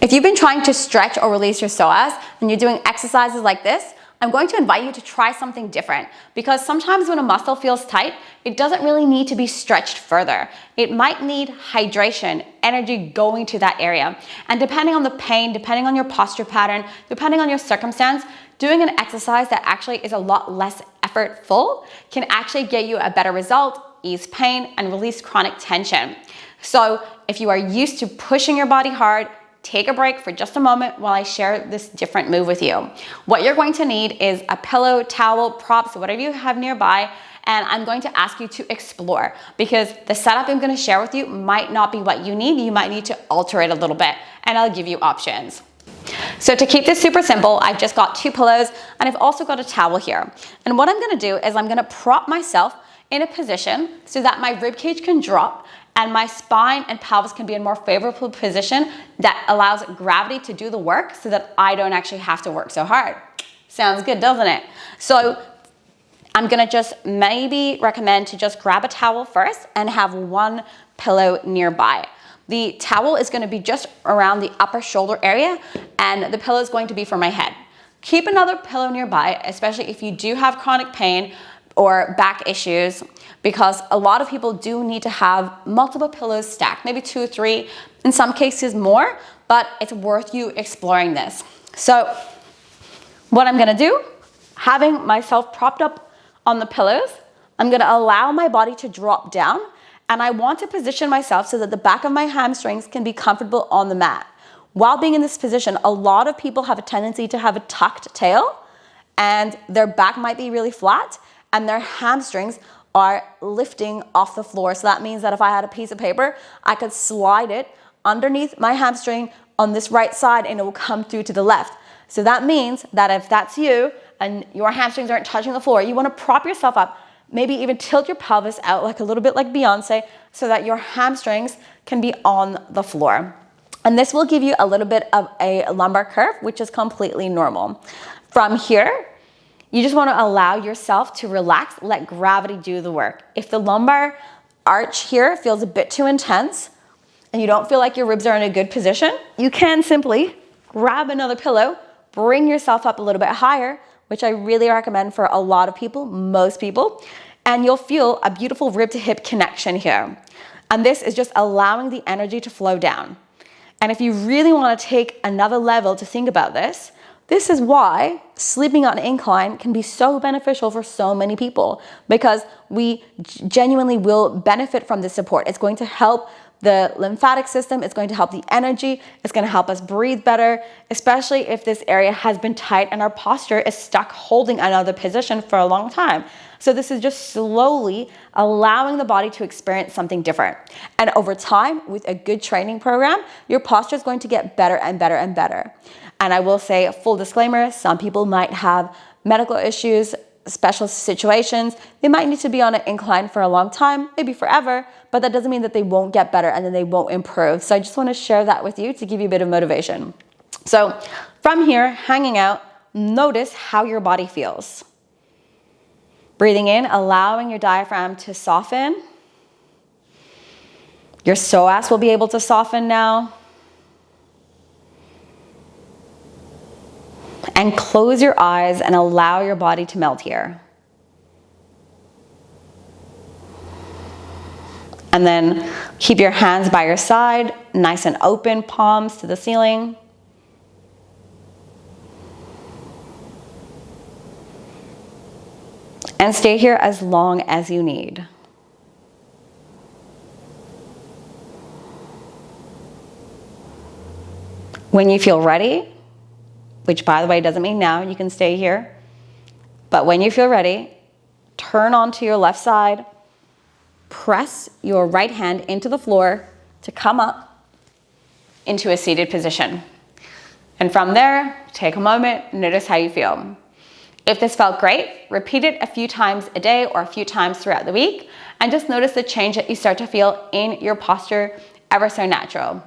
If you've been trying to stretch or release your psoas and you're doing exercises like this, I'm going to invite you to try something different, because sometimes when a muscle feels tight, it doesn't really need to be stretched further. It might need hydration, energy going to that area. And depending on the pain, depending on your posture pattern, depending on your circumstance, doing an exercise that actually is a lot less effortful can actually get you a better result, ease pain, and release chronic tension. So if you are used to pushing your body hard, take a break for just a moment while I share this different move with you. What you're going to need is a pillow, towel, props, whatever you have nearby, and I'm going to ask you to explore, because the setup I'm going to share with you might not be what you need. You might need to alter it a little bit, and I'll give you options. So to keep this super simple, I've just got 2 pillows, and I've also got a towel here. And what I'm going to do is I'm going to prop myself in a position so that my rib cage can drop and my spine and pelvis can be in a more favorable position that allows gravity to do the work so that I don't actually have to work so hard. Sounds good, doesn't it? So I'm gonna just maybe recommend to just grab a towel first and have 1 pillow nearby. The towel is gonna be just around the upper shoulder area, and the pillow is going to be for my head. Keep another pillow nearby, especially if you do have chronic pain or back issues, because a lot of people do need to have multiple pillows stacked, maybe 2 or 3, in some cases more, but it's worth you exploring this. So what I'm gonna do, having myself propped up on the pillows, I'm gonna allow my body to drop down, and I want to position myself so that the back of my hamstrings can be comfortable on the mat. While being in this position, a lot of people have a tendency to have a tucked tail, and their back might be really flat, and their hamstrings are lifting off the floor. So that means that if I had a piece of paper, I could slide it underneath my hamstring on this right side and it will come through to the left. So that means that if that's you and your hamstrings aren't touching the floor, you want to prop yourself up, maybe even tilt your pelvis out like a little bit like Beyonce, so that your hamstrings can be on the floor. And this will give you a little bit of a lumbar curve, which is completely normal. From here, you just want to allow yourself to relax, let gravity do the work. If the lumbar arch here feels a bit too intense and you don't feel like your ribs are in a good position, you can simply grab another pillow, bring yourself up a little bit higher, which I really recommend for a lot of people, most people, and you'll feel a beautiful rib to hip connection here. And this is just allowing the energy to flow down. And if you really want to take another level to think about this, this is why sleeping on an incline can be so beneficial for so many people, because we genuinely will benefit from this support. It's going to help the lymphatic system, it's going to help the energy, it's going to help us breathe better, especially if this area has been tight and our posture is stuck holding another position for a long time. So this is just slowly allowing the body to experience something different. And over time, with a good training program, your posture is going to get better and better and better. And I will say, full disclaimer, some people might have medical issues, special situations. They might need to be on an incline for a long time, maybe forever, but that doesn't mean that they won't get better and then they won't improve. So I just want to share that with you to give you a bit of motivation. So from here, hanging out, notice how your body feels. Breathing in, allowing your diaphragm to soften. Your psoas will be able to soften now. And close your eyes and allow your body to melt here. And then keep your hands by your side, nice and open, palms to the ceiling. And stay here as long as you need. When you feel ready, which by the way doesn't mean now, you can stay here, but when you feel ready, turn onto your left side, press your right hand into the floor to come up into a seated position. And from there, take a moment, notice how you feel. If this felt great, repeat it a few times a day or a few times throughout the week, and just notice the change that you start to feel in your posture, ever so natural.